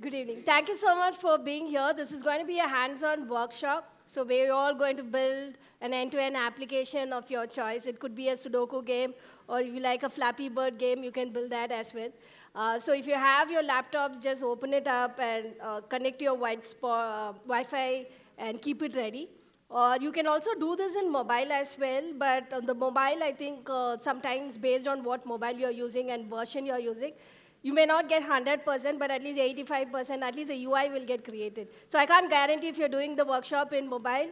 Good evening. Thank you so much for being here. This is going to be a hands-on workshop. So we're all going to build an end-to-end application of your choice. It could be a Sudoku game, or if you like a Flappy Bird game, you can build that as well. So if you have your laptop, just open it up and connect your Wi-Fi and keep it ready. Or you can also do this in mobile as well, but on the mobile, I think sometimes based on what mobile you're using and version you're using, you may not get 100%, but at least 85%, at least the UI will get created. So I can't guarantee if you're doing the workshop in mobile,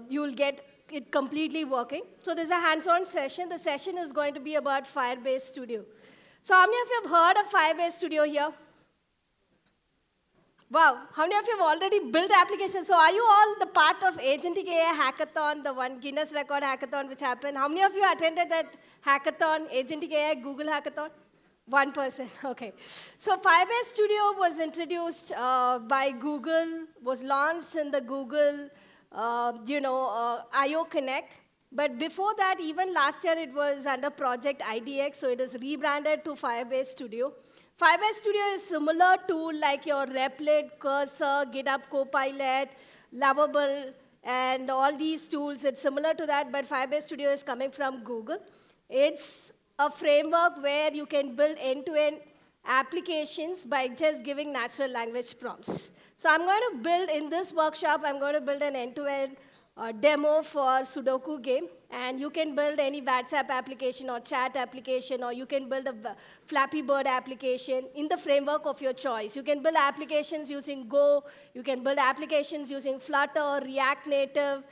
you'll get it completely working. So there's a hands-on session. The session is going to be about Firebase Studio. So how many of you have heard of Firebase Studio here? Wow, how many of you have already built applications? So are you all the part of Agentic AI Hackathon, the one Guinness Record Hackathon which happened? How many of you attended that hackathon, Agentic AI Google Hackathon? 1%, okay. So Firebase Studio was introduced by Google, was launched in the Google, I/O Connect. But before that, even last year, it was under Project IDX, so it is rebranded to Firebase Studio. Firebase Studio is similar tool like your Replit, Cursor, GitHub Copilot, Lovable, and all these tools. It's similar to that, but Firebase Studio is coming from Google. It's a framework where you can build end-to-end applications by just giving natural language prompts. So I'm going to build, in this workshop, I'm going to build an end-to-end demo for Sudoku game. And you can build any WhatsApp application or chat application, or you can build a Flappy Bird application in the framework of your choice. You can build applications using Go. You can build applications using Flutter, React Native,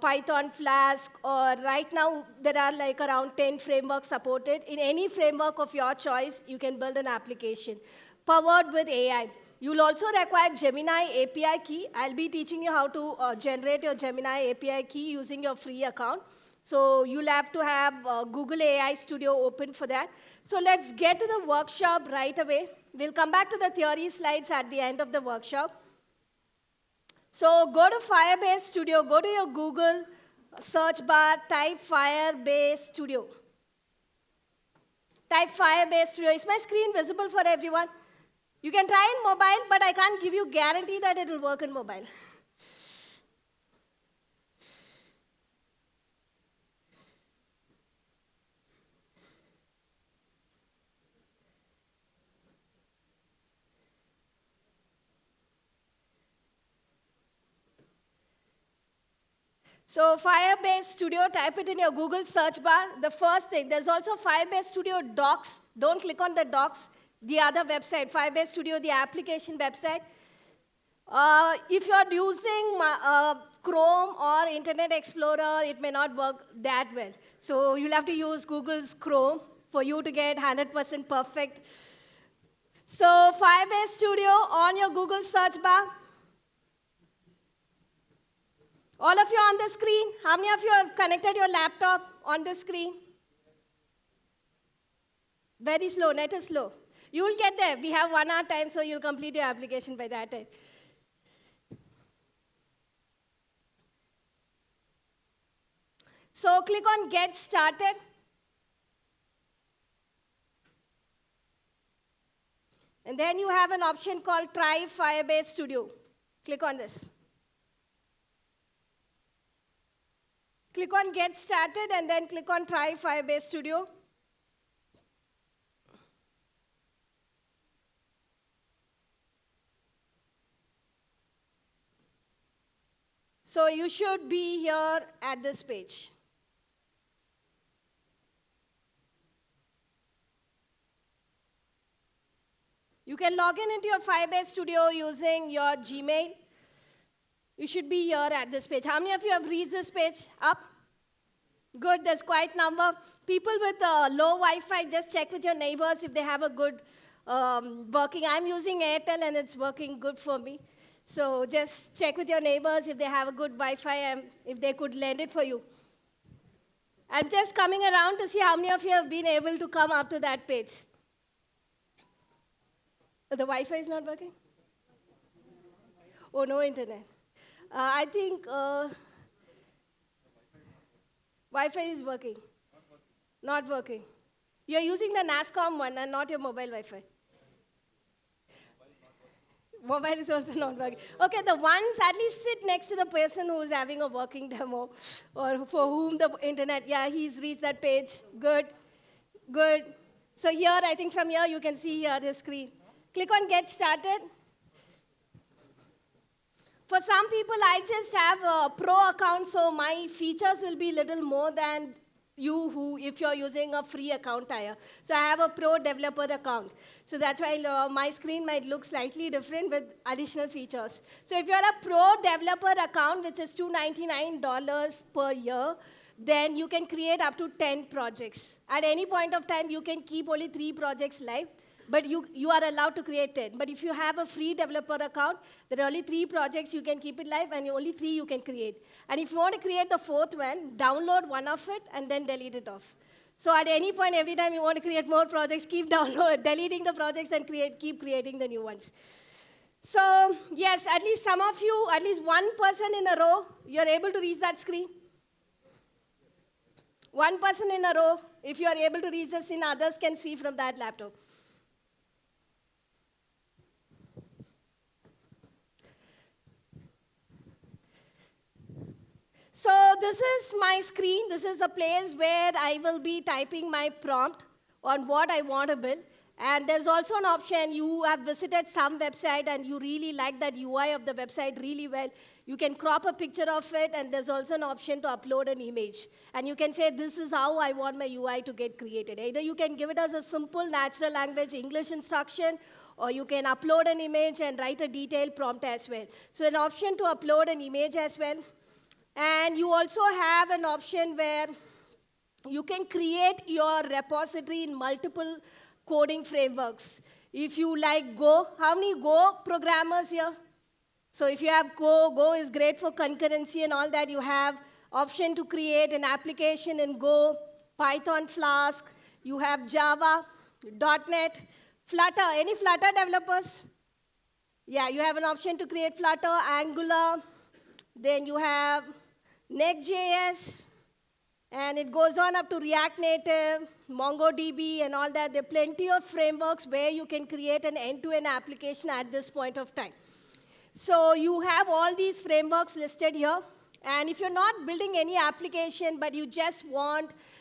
Python Flask, or right now there are like around 10 frameworks supported. In any framework of your choice, you can build an application powered with AI. You'll also require Gemini API key. I'll be teaching you how to generate your Gemini API key using your free account. So you'll have to have Google AI Studio open for that. So let's get to the workshop right away. We'll come back to the theory slides at the end of the workshop. So go to Firebase Studio, go to your Google search bar, type Firebase Studio. Type Firebase Studio. Is my screen visible for everyone? You can try in mobile, but I can't give you guarantee that it will work in mobile. So Firebase Studio, type it in your Google search bar. The first thing, there's also Firebase Studio Docs. Don't click on the docs. The other website, Firebase Studio, the application website. If you're using Chrome or Internet Explorer, it may not work that well. So you'll have to use Google's Chrome for you to get 100% perfect. So Firebase Studio on your Google search bar. All of you on the screen, how many of you have connected your laptop on the screen? Very slow, net is slow. You will get there. We have 1 hour time, so you'll complete your application by that time. So click on Get Started. And then you have an option called Try Firebase Studio. Click on this. Click on Get Started, and then click on Try Firebase Studio. So you should be here at this page. You can log into your Firebase Studio using your Gmail. You should be here at this page. How many of you have reached this page? Up? Good, there's quite a number. People with low Wi-Fi, just check with your neighbors if they have a good working. I'm using Airtel, and it's working good for me. So just check with your neighbors if they have a good Wi-Fi and if they could lend it for you. I'm just coming around to see how many of you have been able to come up to that page. The Wi-Fi is not working? Oh, no internet. I think Wi-Fi is working. Not working. You're using the NASCOM one and not your mobile Wi-Fi. Mobile is also not working. Okay, the ones at least sit next to the person who's having a working demo or for whom the internet, yeah, he's reached that page. Good, good. So here, I think from here, you can see here the screen. Click on Get Started. For some people, I just have a pro account, so my features will be little more than you who, if you're using a free account tier. So I have a pro developer account. So that's why my screen might look slightly different with additional features. So if you're a pro developer account, which is $299 per year, then you can create up to 10 projects. At any point of time, you can keep only 3 projects live, but you are allowed to create 10. But if you have a free developer account, there are only 3 projects you can keep it live, and only 3 you can create. And if you want to create the 4th one, download one of it, and then delete it off. So at any point, every time you want to create more projects, keep deleting the projects and keep creating the new ones. So yes, at least some of you, at least one person in a row, you're able to reach that screen. One person in a row, if you are able to reach the screen, others can see from that laptop. So this is my screen. This is a place where I will be typing my prompt on what I want to build. And there's also an option, you have visited some website and you really like that UI of the website really well. You can crop a picture of it, and there's also an option to upload an image. And you can say, this is how I want my UI to get created. Either you can give it as a simple natural language English instruction, or you can upload an image and write a detailed prompt as well. So an option to upload an image as well. And you also have an option where you can create your repository in multiple coding frameworks. If you like Go, how many Go programmers here? So if you have Go, Go is great for concurrency and all that. You have option to create an application in Go, Python Flask. You have Java, .NET, Flutter. Any Flutter developers? Yeah, you have an option to create Flutter, Angular. Then you have Next.js. And it goes on up to React Native, MongoDB, and all that. There are plenty of frameworks where you can create an end-to-end application at this point of time. So you have all these frameworks listed here. And if you're not building any application, but you just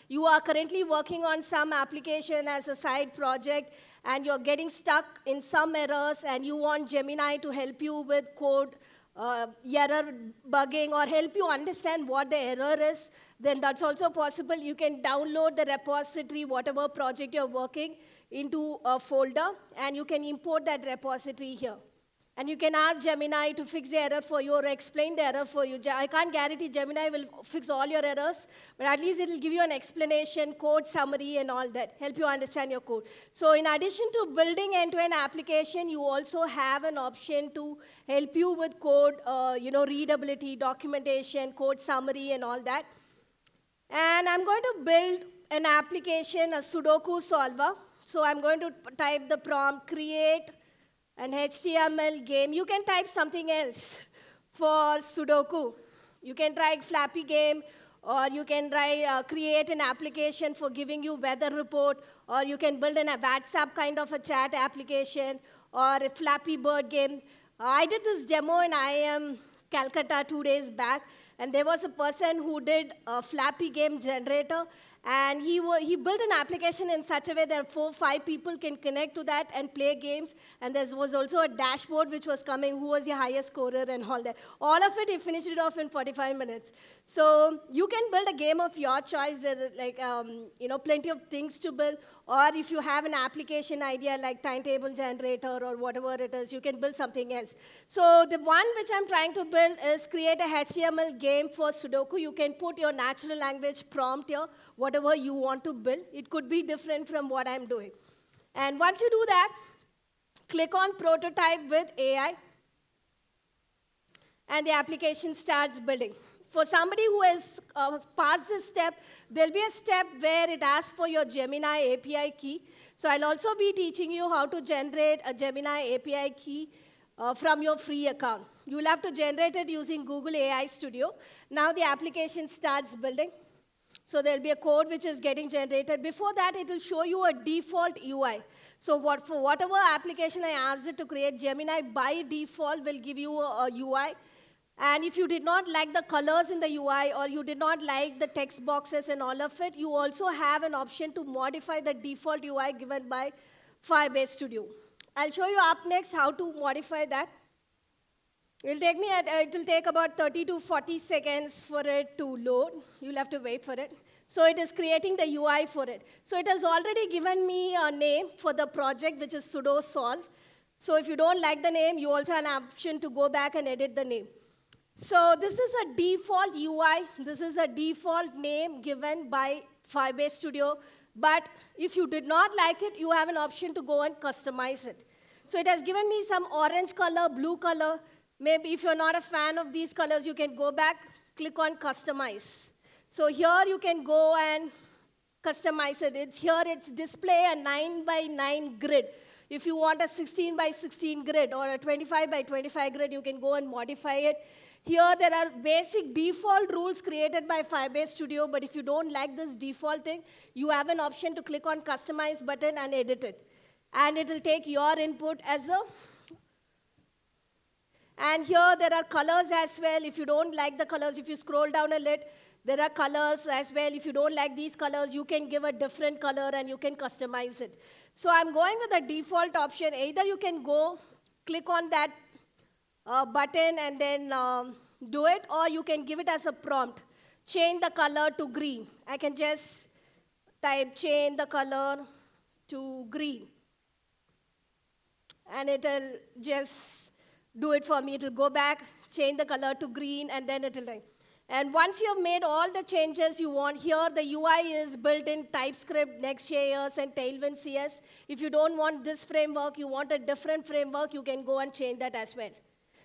you are currently working on some application as a side project, and you're getting stuck in some errors, and you want Gemini to help you with code error bugging or help you understand what the error is, then that's also possible. You can download the repository, whatever project you're working, into a folder, and you can import that repository here. And you can ask Gemini to fix the error for you or explain the error for you. I can't guarantee Gemini will fix all your errors, but at least it will give you an explanation, code summary, and all that, help you understand your code. So in addition to building end-to-end application, you also have an option to help you with code, readability, documentation, code summary, and all that. And I'm going to build an application, a Sudoku solver. So I'm going to type the prompt, create an HTML game. You can type something else for Sudoku. You can try Flappy game, or you can try create an application for giving you weather report, or you can build a WhatsApp kind of a chat application, or a Flappy Bird game. I did this demo in IIM Calcutta 2 days back, and there was a person who did a Flappy game generator, and he built an application in such a way that 4 or 5 people can connect to that and play games. And there was also a dashboard which was coming, who was the highest scorer and all that. All of it, he finished it off in 45 minutes. So you can build a game of your choice. There are plenty of things to build. Or if you have an application idea like timetable generator or whatever it is, you can build something else. So the one which I'm trying to build is create a HTML game for Sudoku. You can put your natural language prompt here, whatever you want to build. It could be different from what I'm doing. And once you do that, click on Prototype with AI, and the application starts building. For somebody who has passed this step, there'll be a step where it asks for your Gemini API key. So I'll also be teaching you how to generate a Gemini API key from your free account. You'll have to generate it using Google AI Studio. Now the application starts building. So there'll be a code which is getting generated. Before that, it will show you a default UI. So for whatever application I asked it to create, Gemini by default will give you a UI. And if you did not like the colors in the UI or you did not like the text boxes and all of it, you also have an option to modify the default UI given by Firebase Studio. I'll show you up next how to modify that. It will take about 30 to 40 seconds for it to load. You'll have to wait for it. So it is creating the UI for it. So it has already given me a name for the project, which is sudo solve. So if you don't like the name, you also have an option to go back and edit the name. So this is a default UI. This is a default name given by Firebase Studio. But if you did not like it, you have an option to go and customize it. So it has given me some orange color, blue color. Maybe if you're not a fan of these colors, you can go back, click on Customize. So here you can go and customize it. It's display a 9 by 9 grid. If you want a 16 by 16 grid or a 25 by 25 grid, you can go and modify it. Here there are basic default rules created by Firebase Studio, but if you don't like this default thing, you have an option to click on Customize button and edit it. And it will take your input as a... And here there are colors as well. If you don't like the colors, if you scroll down a little, there are colors as well. If you don't like these colors, you can give a different color and you can customize it. So I'm going with the default option. Either you can go, click on that button and then do it, or you can give it as a prompt. Change the color to green. I can just type change the color to green. And it'll just do it for me. It'll go back, change the color to green, and then it'll like. And once you've made all the changes you want, here the UI is built in TypeScript, Next.js, and Tailwind CS. If you don't want this framework, you want a different framework, you can go and change that as well.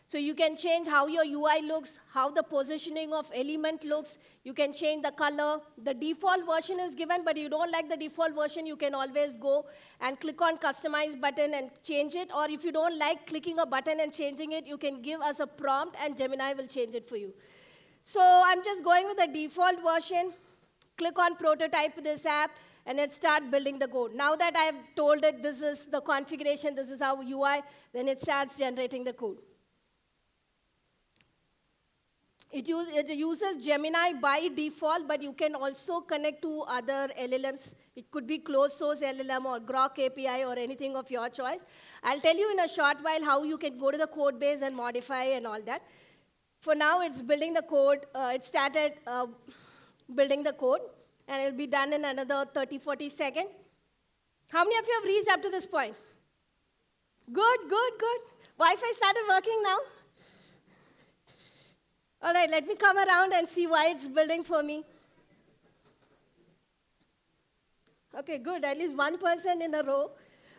So you can change how your UI looks, how the positioning of element looks. You can change the color. The default version is given, but you don't like the default version, you can always go and click on Customize button and change it. Or if you don't like clicking a button and changing it, you can give us a prompt, and Gemini will change it for you. So I'm just going with the default version. Click on prototype this app, and then start building the code. Now that I've told it this is the configuration, this is our UI, then it starts generating the code. It uses Gemini by default, but you can also connect to other LLMs. It could be closed source LLM or Grok API or anything of your choice. I'll tell you in a short while how you can go to the code base and modify and all that. For now, it's building the code. It started building the code, and it'll be done in another 30, 40 seconds. How many of you have reached up to this point? Good, good, good. Wi-Fi started working now? All right, let me come around and see why it's building for me. Okay, good. At least one person in a row.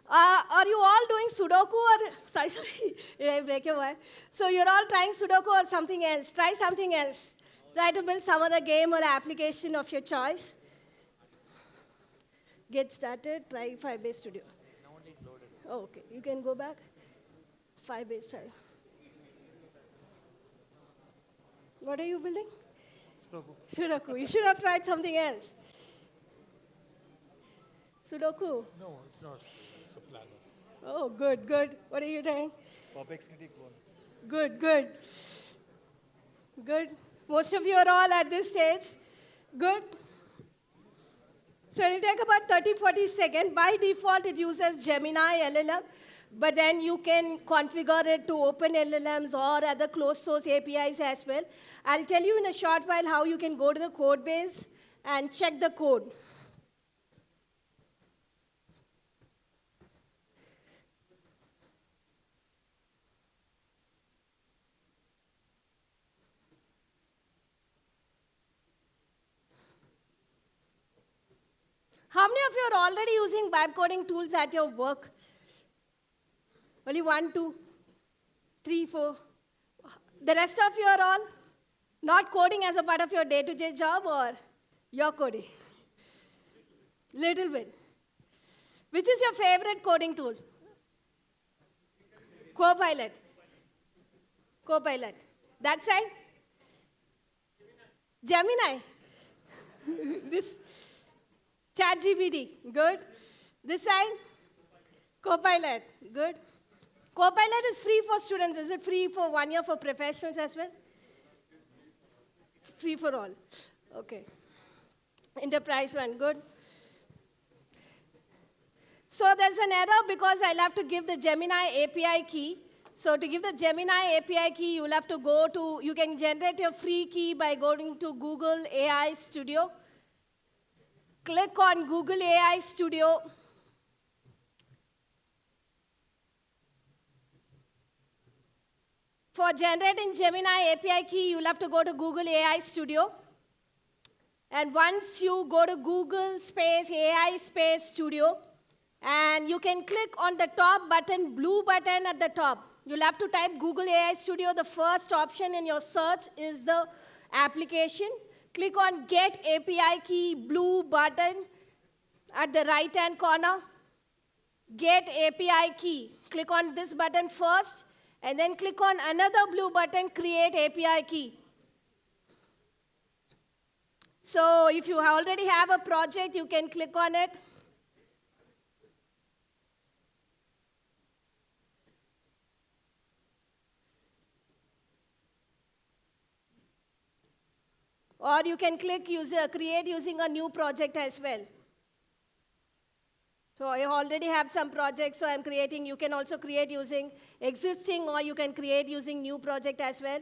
Are you all doing Sudoku or, sorry, did I break your wire? So you're all trying Sudoku or something else. Try something else. Try to build some other game or application of your choice. Get started, try Firebase Studio. Oh, okay, you can go back. Firebase, try. What are you building? Sudoku. Sudoku. You should have tried something else. Sudoku? No, it's not. It's a planner. Oh, good, good. What are you doing? Perplexity clone. Good, good. Good. Most of you are all at this stage. Good. So it'll take about 30, 40 seconds. By default, it uses Gemini LLM. But then you can configure it to open LLMs or other closed source APIs as well. I'll tell you in a short while how you can go to the code base and check the code. How many of you are already using vibe coding tools at your work? Only 1, 2, 3, 4. The rest of you are all not coding as a part of your day-to-day job, or you're coding? Little bit. Which is your favorite coding tool? Copilot. Copilot. That side? Gemini. This ChatGPT, good. This side, Copilot, good. Copilot is free for students. Is it free for 1 year for professionals as well? Free for all. Okay. Enterprise one, good. So there's an error because I'll have to give the Gemini API key. So to give the Gemini API key, you'll have to go to, you can generate your free key by going to Google AI Studio. Click on Google AI Studio. For generating Gemini API key, you'll have to go to Google AI Studio. And once you go to Google space AI space Studio, and you can click on the top button, blue button at the top. You'll have to type Google AI Studio. The first option in your search is the application. Click on Get API Key, blue button at the right-hand corner. Get API Key. Click on this button first, and then click on another blue button, Create API Key. So if you already have a project, you can click on it. Or you can click create using a new project as well. So I already have some projects, so I'm creating. You can also create using existing, or you can create using new project as well.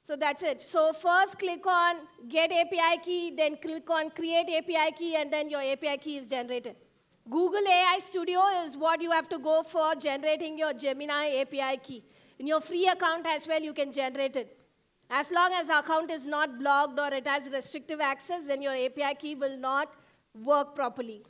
So that's it. So first click on Get API Key, then click on Create API Key, and then your API key is generated. Google AI Studio is what you have to go for generating your Gemini API key. In your free account as well, you can generate it. As long as the account is not blocked or it has restrictive access, then your API key will not work properly.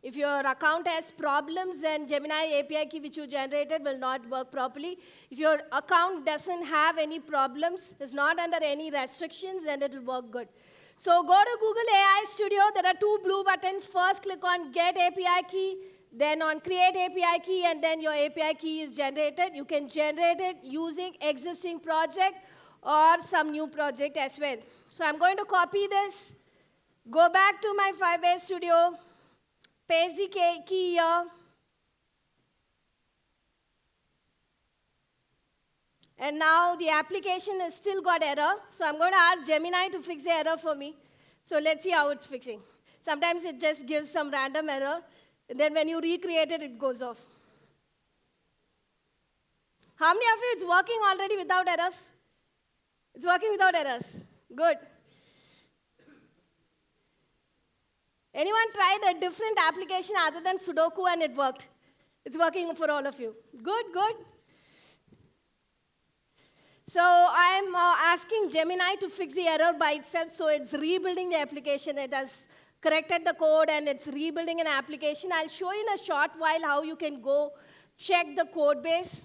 If your account has problems, then Gemini API key which you generated will not work properly. If your account doesn't have any problems, is not under any restrictions, then it will work good. So go to Google AI Studio. There are two blue buttons. First, click on Get API Key, then on Create API Key, and then your API key is generated. You can generate it using existing project or some new project as well. So I'm going to copy this, go back to my Firebase Studio, paste the key here, and now the application has still got error. So I'm going to ask Gemini to fix the error for me. So let's see how it's fixing. Sometimes it just gives some random error, and then when you recreate it, it goes off. How many of you it's working already without errors? It's working without errors. Good. Anyone tried a different application other than Sudoku and it worked? It's working for all of you. Good, good. So I'm asking Gemini to fix the error by itself, so it's rebuilding the application. It has corrected the code and it's rebuilding an application. I'll show you in a short while how you can go check the code base.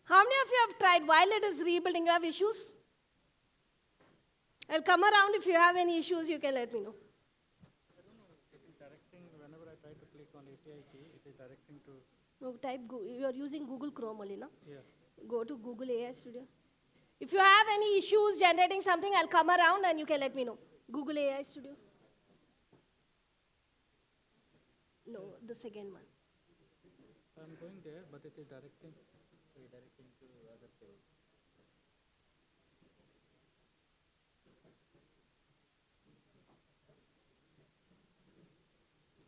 How many of you have tried while it is rebuilding? You have issues? I'll come around. If you have any issues, you can let me know. I don't know. It is directing, whenever I try to click on API key, it is directing to... No, you're using Google Chrome only, no? Yeah. Go to Google AI Studio. If you have any issues generating something, I'll come around and you can let me know. Google AI Studio. No, the second one. I'm going there, but it is redirecting to other page.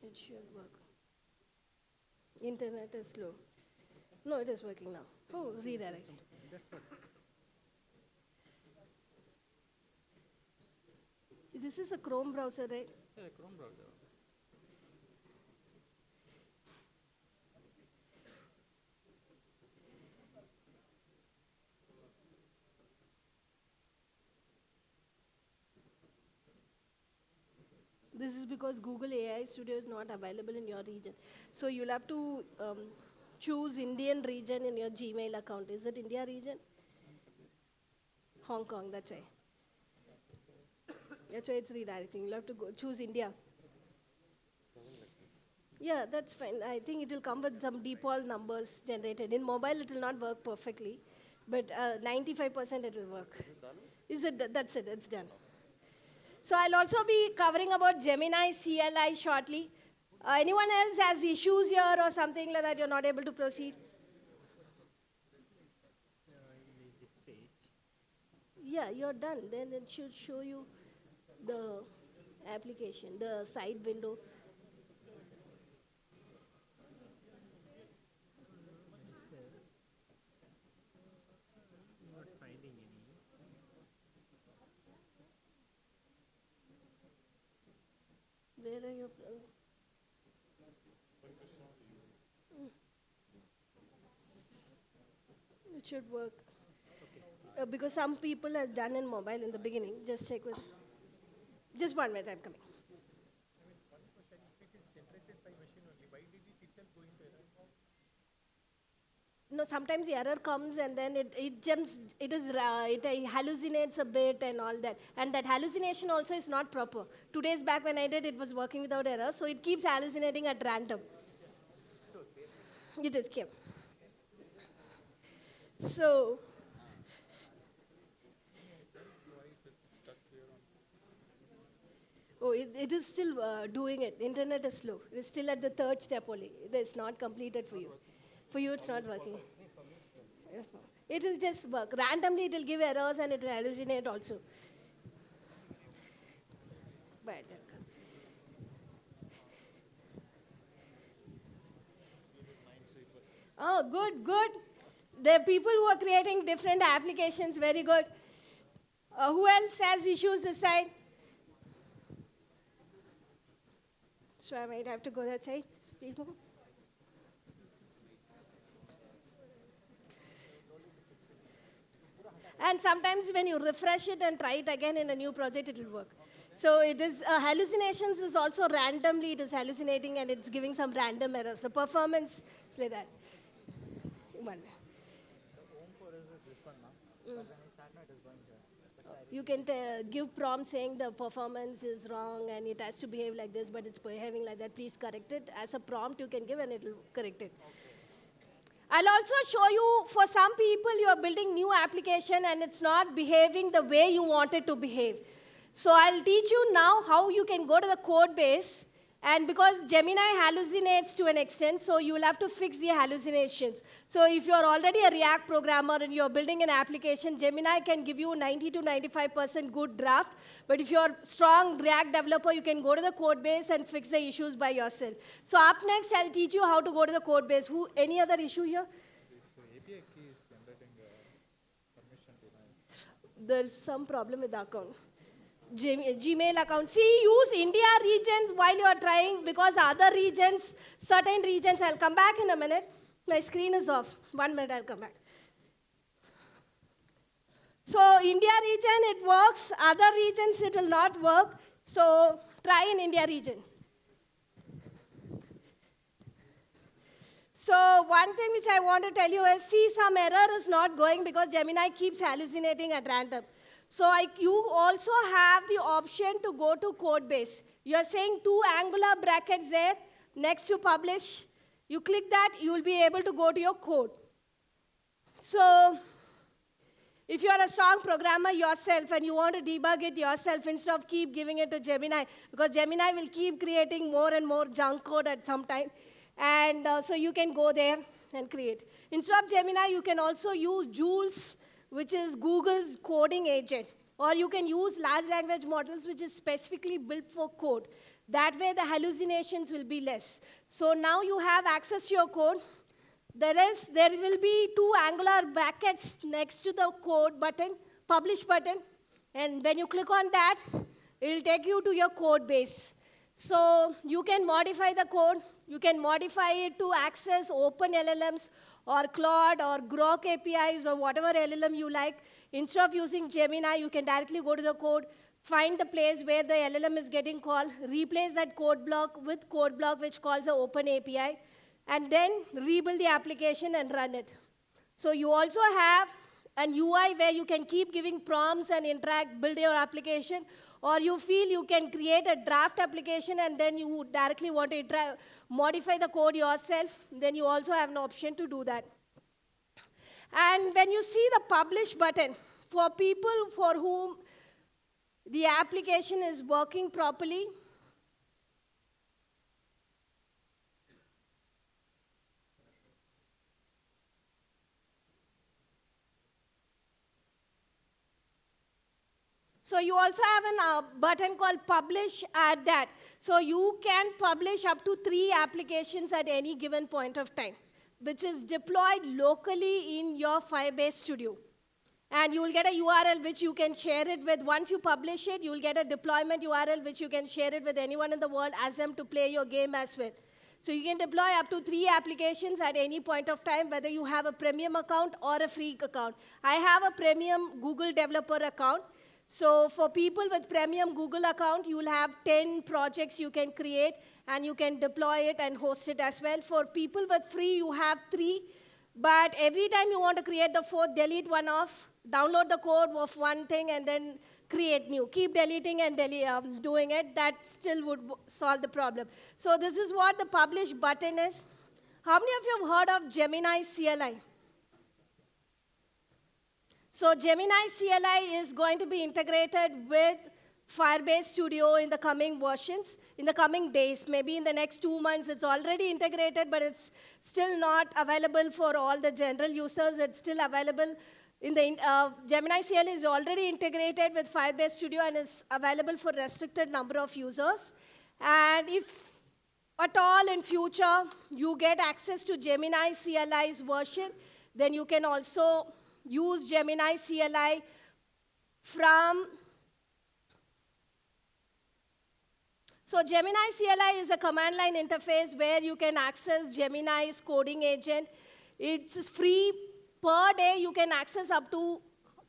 It should work. Internet is slow. No, it is working now. Oh, redirecting. That's what. This is a Chrome browser, right? Yeah, Chrome browser. This is because Google AI Studio is not available in your region. So you'll have to choose Indian region in your Gmail account. Is it India region? Hong Kong, that's why. That's why it's redirecting. You'll have to go choose India. Yeah, that's fine. I think it will come with some default numbers generated. In mobile, it will not work perfectly, but 95% it will work. Is it? That's it. It's done. So I'll also be covering about Gemini CLI shortly. Anyone else has issues here or something like that? You're not able to proceed. Yeah, you're done. Then it should show you the application, the side window. Not finding any. Where are your... It should work. Because some people have done in mobile in the beginning. Just check with... Just 1 minute, I'm coming. No, sometimes the error comes and then it jumps, it hallucinates a bit and all that. And that hallucination also is not proper. 2 days back when I did, it was working without error, so it keeps hallucinating at random. It is kept. So, oh, it is still doing it. Internet is slow. It is still at the 3rd step only. It is not completed for you. For you, it's not working. It will just work. Randomly, it will give errors and it will hallucinate also. But, oh, good, good. There are people who are creating different applications. Very good. Who else has issues this side? So I might have to go that side. Please move. And sometimes when you refresh it and try it again in a new project, it will work. So it is, hallucinations is also randomly, it is hallucinating and it's giving some random errors. The performance is like that. One. You can give prompt saying the performance is wrong and it has to behave like this, but it's behaving like that. Please correct it. As a prompt, you can give and it will correct it. I'll also show you, for some people, you are building new application and it's not behaving the way you want it to behave. So I'll teach you now how you can go to the code base. And because Gemini hallucinates to an extent, so you will have to fix the hallucinations. So if you're already a React programmer and you're building an application, Gemini can give you 90 to 95% good draft. But if you're a strong React developer, you can go to the code base and fix the issues by yourself. So up next, I'll teach you how to go to the code base. Any other issue here? This API key is generating permission denied. There's some problem with the account. Gmail account. See, use India regions while you are trying, because other regions, certain regions, I'll come back in a minute. My screen is off. 1 minute, I'll come back. So India region, it works. Other regions, it will not work. So try in India region. So one thing which I want to tell you is, see, some error is not going because Gemini keeps hallucinating at random. So you also have the option to go to code base. You're saying 2 angular brackets there, next to publish. You click that, you will be able to go to your code. So if you're a strong programmer yourself and you want to debug it yourself instead of keep giving it to Gemini, because Gemini will keep creating more and more junk code at some time. And so you can go there and create. Instead of Gemini, you can also use Jules, which is Google's coding agent. Or you can use large language models, which is specifically built for code. That way, the hallucinations will be less. So now you have access to your code. There will be 2 angular brackets next to the code button, publish button. And when you click on that, it will take you to your code base. So you can modify the code. You can modify it to access open LLMs or Claude or Grok APIs or whatever LLM you like. Instead of using Gemini, you can directly go to the code, find the place where the LLM is getting called, replace that code block with code block which calls the open API, and then rebuild the application and run it. So you also have an UI where you can keep giving prompts and interact, build your application, or you feel you can create a draft application and then you directly want to modify the code yourself, then you also have an option to do that. And when you see the publish button, for people for whom the application is working properly, so you also have a button called publish at that. So you can publish up to 3 applications at any given point of time, which is deployed locally in your Firebase Studio. And you will get a URL which you can share it with. Once you publish it, you will get a deployment URL which you can share it with anyone in the world, ask them to play your game as well. So you can deploy up to 3 applications at any point of time, whether you have a premium account or a free account. I have a premium Google developer account. So for people with premium Google account, you will have 10 projects you can create, and you can deploy it and host it as well. For people with free, you have 3. But every time you want to create the 4th, delete one off, download the code of one thing, and then create new. Keep deleting and doing it. That still would solve the problem. So this is what the publish button is. How many of you have heard of Gemini CLI? So Gemini CLI is going to be integrated with Firebase Studio in the coming versions, in the coming days. Maybe in the next 2 months. It's already integrated, but it's still not available for all the general users. It's still available in the Gemini CLI is already integrated with Firebase Studio and is available for restricted number of users. And if at all in future you get access to Gemini CLI's version, then you can also use Gemini CLI from. So Gemini CLI is a command line interface where you can access Gemini's coding agent. It's free. Per day, you can access up to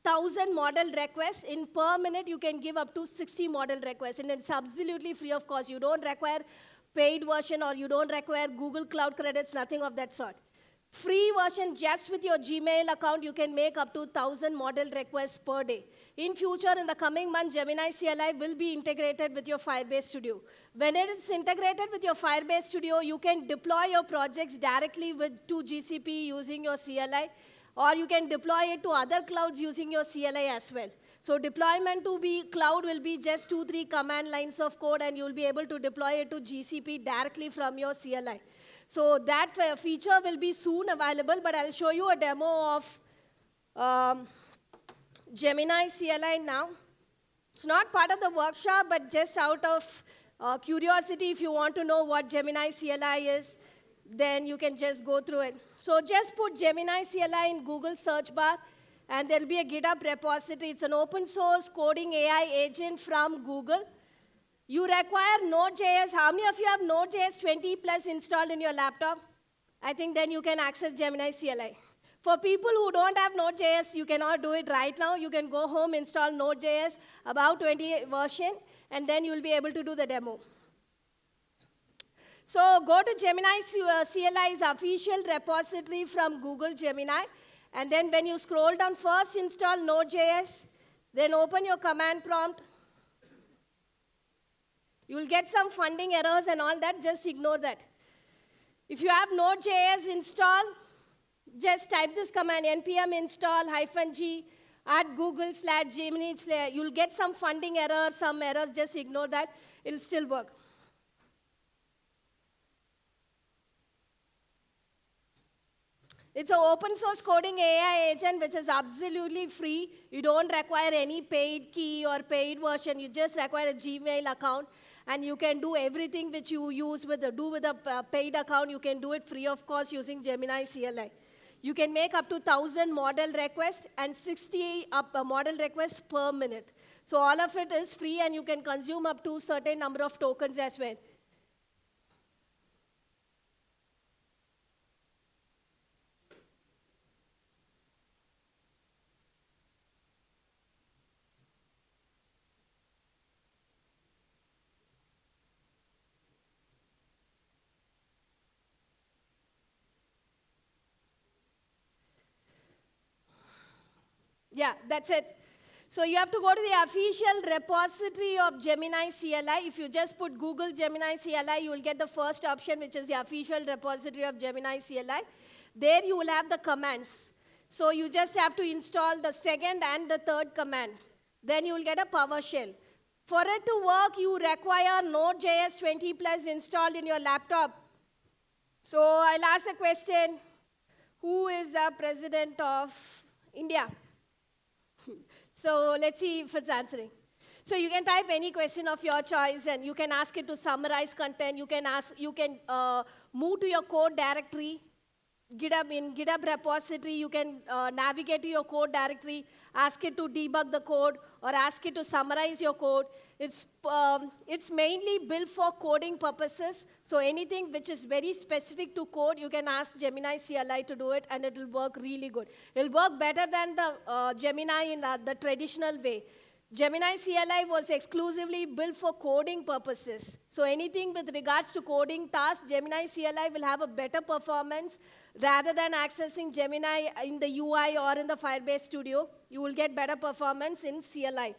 1,000 model requests. In per minute, you can give up to 60 model requests. And it's absolutely free of cost. You don't require paid version, or you don't require Google Cloud credits, nothing of that sort. Free version, just with your Gmail account, you can make up to 1,000 model requests per day. In future, in the coming month, Gemini CLI will be integrated with your Firebase Studio. When it is integrated with your Firebase Studio, you can deploy your projects directly to GCP using your CLI, or you can deploy it to other clouds using your CLI as well. So deployment to cloud will be just 2-3 command lines of code, and you'll be able to deploy it to GCP directly from your CLI. So that feature will be soon available, but I'll show you a demo of Gemini CLI now. It's not part of the workshop, but just out of curiosity, if you want to know what Gemini CLI is, then you can just go through it. So just put Gemini CLI in Google search bar, and there'll be a GitHub repository. It's an open source coding AI agent from Google. You require Node.js. How many of you have Node.js 20 plus installed in your laptop? I think then you can access Gemini CLI. For people who don't have Node.js, you cannot do it right now. You can go home, install Node.js, about 20 version, and then you'll be able to do the demo. So go to Gemini CLI's official repository from Google Gemini. And then when you scroll down, first install Node.js, then open your command prompt. You will get some funding errors and all that. Just ignore that. If you have Node.js install, just type this command, npm install -g at google/gemini. You'll get some funding errors, some errors. Just ignore that. It'll still work. It's an open source coding AI agent which is absolutely free. You don't require any paid key or paid version. You just require a Gmail account, and you can do everything which you do with a paid account. You can do it free of cost using Gemini CLI. You can make up to 1,000 model requests and 60 model requests per minute. So all of it is free, and you can consume up to a certain number of tokens as well. Yeah, that's it. So you have to go to the official repository of Gemini CLI. If you just put Google Gemini CLI, you will get the first option, which is the official repository of Gemini CLI. There you will have the commands. So you just have to install the second and the third command. Then you will get a PowerShell. For it to work, you require Node.js 20 plus installed in your laptop. So I'll ask the question, who is the president of India? So let's see if it's answering. So you can type any question of your choice, and you can ask it to summarize content. You can move to your code directory. In GitHub repository, you can navigate to your code directory, ask it to debug the code, or ask it to summarize your code. It's mainly built for coding purposes. So anything which is very specific to code, you can ask Gemini CLI to do it, and it will work really good. It will work better than the Gemini in the traditional way. Gemini CLI was exclusively built for coding purposes. So anything with regards to coding tasks, Gemini CLI will have a better performance. Rather than accessing Gemini in the UI or in the Firebase Studio, you will get better performance in CLI.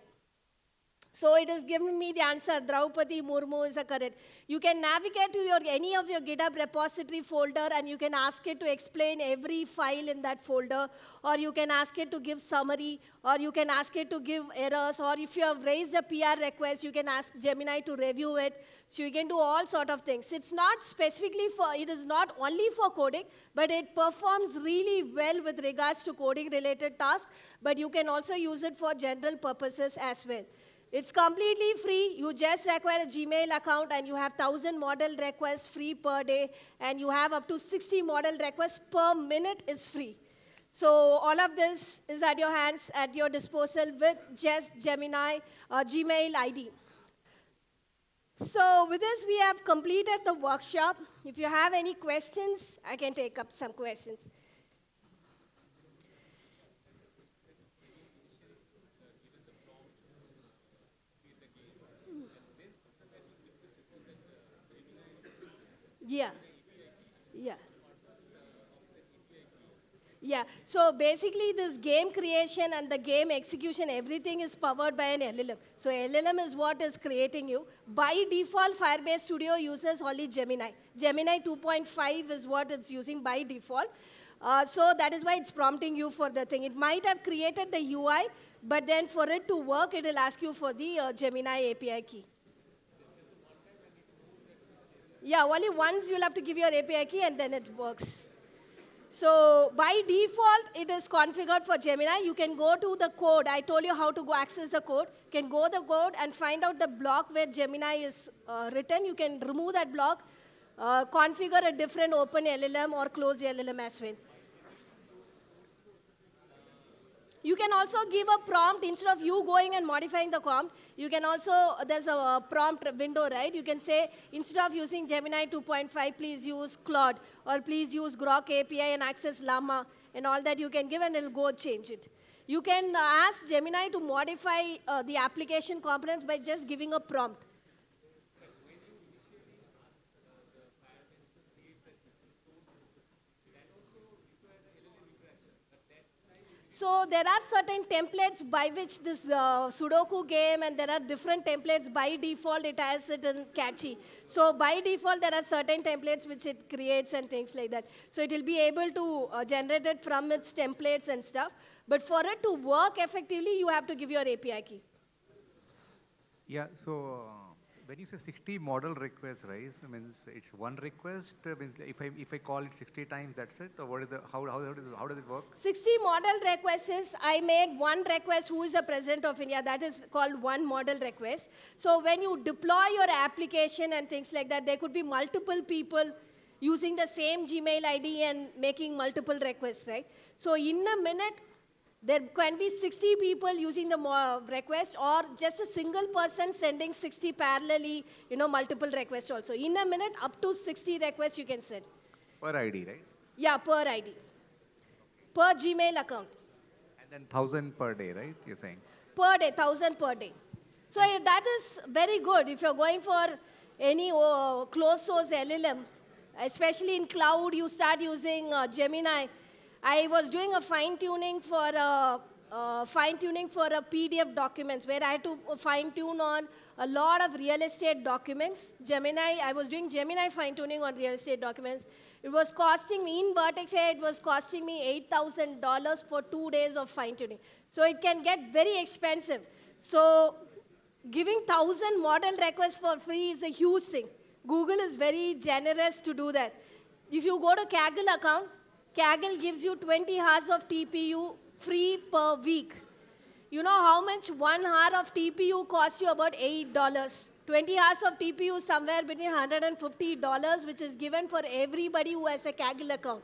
So it has given me the answer, Draupadi Murmu is correct. You can navigate to any of your GitHub repository folder, and you can ask it to explain every file in that folder, or you can ask it to give summary, or you can ask it to give errors, or if you have raised a PR request, you can ask Gemini to review it. So you can do all sort of things. It's not specifically it is not only for coding, but it performs really well with regards to coding related tasks, but you can also use it for general purposes as well. It's completely free. You just require a Gmail account, and you have 1,000 model requests free per day, and you have up to 60 model requests per minute is free. So all of this is at your hands, at your disposal with just Gemini Gmail ID. So with this, we have completed the workshop. If you have any questions, I can take up some questions. Yeah. Yeah. Yeah, so basically this game creation and the game execution, everything is powered by an LLM. So LLM is what is creating you. By default, Firebase Studio uses only Gemini. Gemini 2.5 is what it's using by default. So that is why it's prompting you for the thing. It might have created the UI, but then for it to work, it will ask you for the Gemini API key. Yeah, only once you'll have to give your API key, and then it works. So by default, it is configured for Gemini. You can go to the code. I told you how to go access the code. You can go to the code and find out the block where Gemini is written. You can remove that block, configure a different open LLM or closed LLM as well. You can also give a prompt instead of you going and modifying the prompt. You can also, there's a prompt window, right? You can say, instead of using Gemini 2.5, please use Claude, or please use Grok API and access Llama, and all that you can give, and it'll go change it. You can ask Gemini to modify the application components by just giving a prompt. So there are certain templates by which this Sudoku game, and there are different templates. By default, it has it in catchy. So by default, there are certain templates which it creates and things like that. So it will be able to generate it from its templates and stuff. But for it to work effectively, you have to give your API key. Yeah, so when you say 60 model requests, right? I mean, it's one request. If I call it 60 times, that's it. Or what is the how does it work? 60 model requests is I made one request. Who is the president of India? That is called one model request. So when you deploy your application and things like that, there could be multiple people using the same Gmail ID and making multiple requests, right? So in a minute, there can be 60 people using the request, or just a single person sending 60 parallelly, multiple requests also. In a minute, up to 60 requests you can send. Per ID, right? Yeah, per ID. Per Gmail account. And then 1,000 per day, right? You're saying? Per day, 1,000 per day. So that is very good. If you're going for any closed source LLM, especially in cloud, you start using Gemini. I was doing a fine-tuning for fine-tuning for a PDF documents where I had to fine-tune on a lot of real estate documents. Gemini, I was doing Gemini fine-tuning on real estate documents. It was costing me, in Vertex AI, it was costing me $8,000 for 2 days of fine-tuning. So it can get very expensive. So giving 1,000 model requests for free is a huge thing. Google is very generous to do that. If you go to Kaggle account, Kaggle gives you 20 hours of TPU free per week. You know how much 1 hour of TPU costs you? About $8. 20 hours of TPU somewhere between $150, which is given for everybody who has a Kaggle account.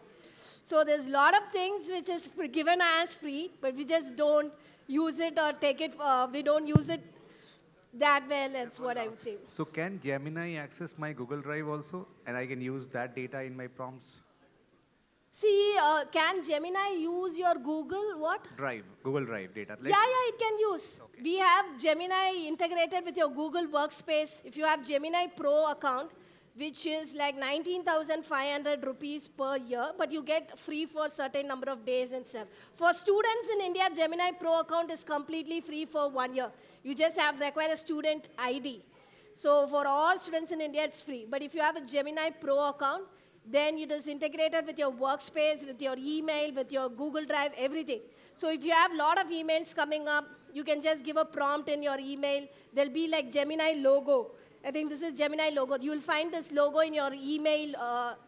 So there's a lot of things which is given as free, but we just don't use it or take it, we don't use it that well, that's what I would say. So can Gemini access my Google Drive also, and I can use that data in my prompts? See, can Gemini use your Google what? Drive, Google Drive data. Yeah, it can use. Okay. We have Gemini integrated with your Google Workspace. If you have Gemini Pro account, which is like 19,500 rupees per year, but you get free for certain number of days and stuff. For students in India, Gemini Pro account is completely free for 1 year. You just have require a student ID. So for all students in India, it's free. But if you have a Gemini Pro account, then it is integrated with your workspace, with your email, with your Google Drive, everything. So if you have a lot of emails coming up, you can just give a prompt in your email. There'll be like Gemini logo. I think this is Gemini logo. You'll find this logo in your email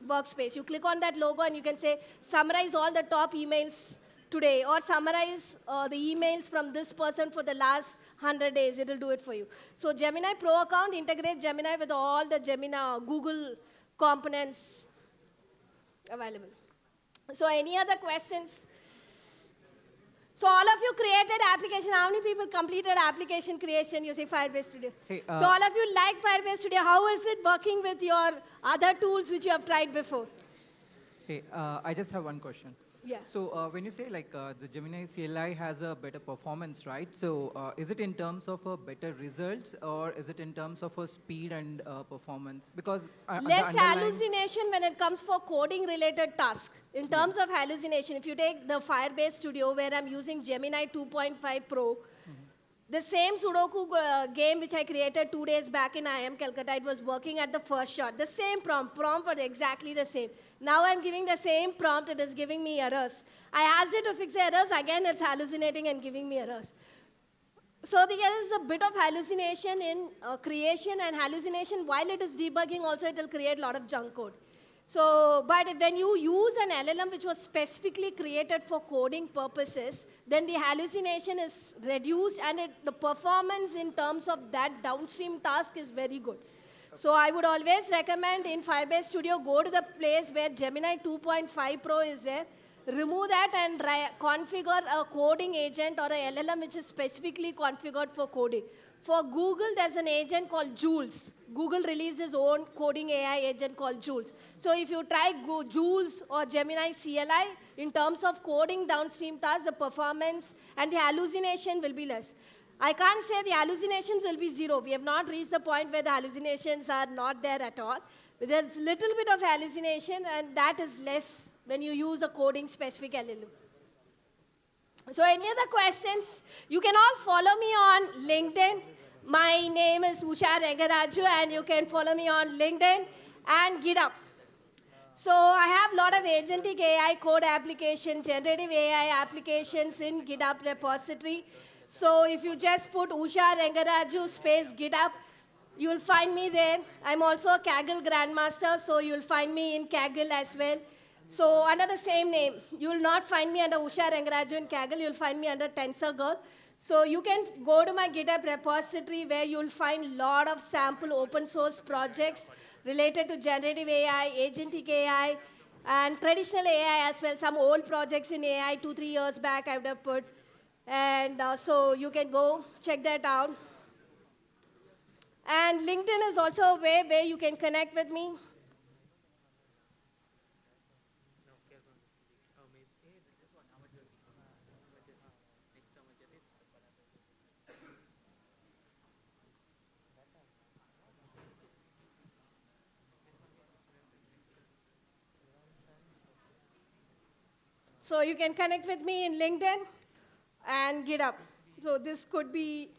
workspace. You click on that logo and you can say, summarize all the top emails today, or summarize the emails from this person for the last 100 days. It'll do it for you. So Gemini Pro account integrates Gemini with all the Gemini Google components available. So any other questions? So all of you created application. How many people completed application creation using Firebase Studio? Hey, so all of you like Firebase Studio. How is it working with your other tools which you have tried before? Hey, I just have one question. Yeah. So when you say like the Gemini CLI has a better performance, right? So is it in terms of better results, or is it in terms of speed and performance? Because less hallucination when it comes for coding related tasks. In terms of hallucination, if you take the Firebase Studio where I'm using Gemini 2.5 Pro, the same Sudoku game which I created 2 days back in IIM Calcutta, it was working at the first shot. The same prompt was exactly the same. Now I'm giving the same prompt, it is giving me errors. I asked it to fix the errors, again it's hallucinating and giving me errors. So there is a bit of hallucination in creation, and hallucination while it is debugging also it will create a lot of junk code. So, but when you use an LLM which was specifically created for coding purposes, then the hallucination is reduced and the performance in terms of that downstream task is very good. So I would always recommend in Firebase Studio, go to the place where Gemini 2.5 Pro is there, remove that and configure a coding agent or a LLM which is specifically configured for coding. For Google, there's an agent called Jules. Google released its own coding AI agent called Jules. So if you try Jules or Gemini CLI, in terms of coding downstream tasks, the performance and the hallucination will be less. I can't say the hallucinations will be zero. We have not reached the point where the hallucinations are not there at all. But there's a little bit of hallucination, and that is less when you use a coding specific LLM. So any other questions? You can all follow me on LinkedIn. My name is Usha Rengaraju, and you can follow me on LinkedIn and GitHub. So I have a lot of agentic AI code applications, generative AI applications in GitHub repository. So if you just put Usha Rengaraju space GitHub, you'll find me there. I'm also a Kaggle Grandmaster, so you'll find me in Kaggle as well. So under the same name, you will not find me under Usha Rengaraju in Kaggle, you'll find me under TensorGirl. So you can go to my GitHub repository where you'll find a lot of sample open source projects related to generative AI, agentic AI, and traditional AI as well. Some old projects in AI 2-3 years back I would have put. And so you can go check that out. And LinkedIn is also a way where you can connect with me. So you can connect with me in LinkedIn. and GitHub. So this could be.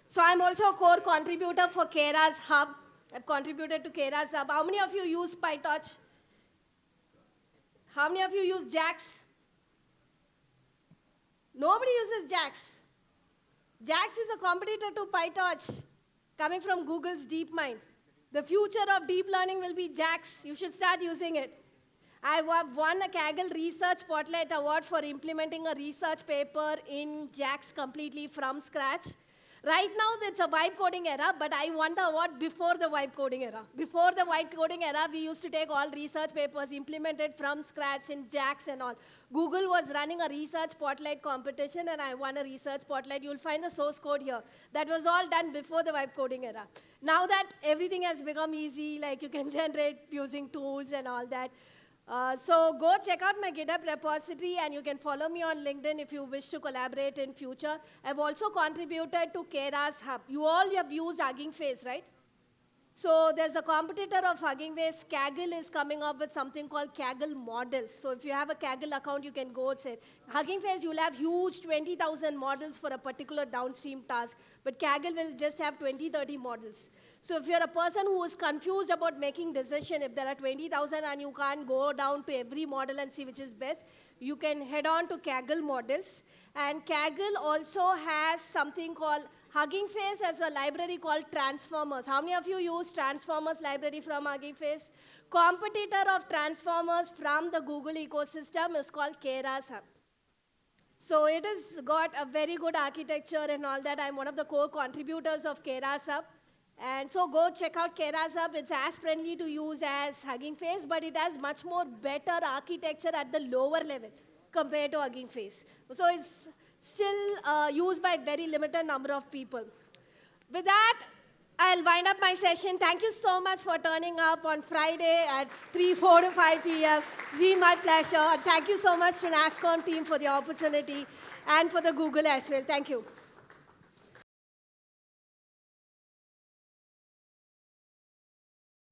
So I'm also a core contributor for Keras Hub. I've contributed to Keras Hub. How many of you use PyTorch? How many of you use JAX? Nobody uses JAX. JAX is a competitor to PyTorch, coming from Google's DeepMind. The future of deep learning will be JAX. You should start using it. I won a Kaggle Research Spotlight Award for implementing a research paper in JAX completely from scratch. Right now, it's a vibe coding era, but I won the award before the vibe coding era. Before the vibe coding era, we used to take all research papers, implemented from scratch in JAX and all. Google was running a research spotlight competition, and I won a research spotlight. You'll find the source code here. That was all done before the vibe coding era. Now that everything has become easy, like you can generate using tools and all that, so go check out my GitHub repository, and you can follow me on LinkedIn if you wish to collaborate in future. I've also contributed to Keras Hub. You all have used Hugging Face, right? So there's a competitor of Hugging Face. Kaggle is coming up with something called Kaggle Models. So if you have a Kaggle account, you can go say, Hugging Face, you'll have huge 20,000 models for a particular downstream task. But Kaggle will just have 20, 30 models. So if you're a person who is confused about making decision, if there are 20,000 and you can't go down to every model and see which is best, you can head on to Kaggle Models. And Kaggle also has something called Hugging Face as a library called Transformers. How many of you use Transformers library from Hugging Face? Competitor of Transformers from the Google ecosystem is called Keras Hub. So it has got a very good architecture and all that. I'm one of the core contributors of Keras Hub. And so go check out Keras Hub. It's as friendly to use as Hugging Face, but it has much more better architecture at the lower level compared to Hugging Face. So it's still used by very limited number of people. With that, I'll wind up my session. Thank you so much for turning up on Friday at 4 to 5 p.m. It's been my pleasure. And thank you so much to NASCON team for the opportunity and for the Google as well. Thank you.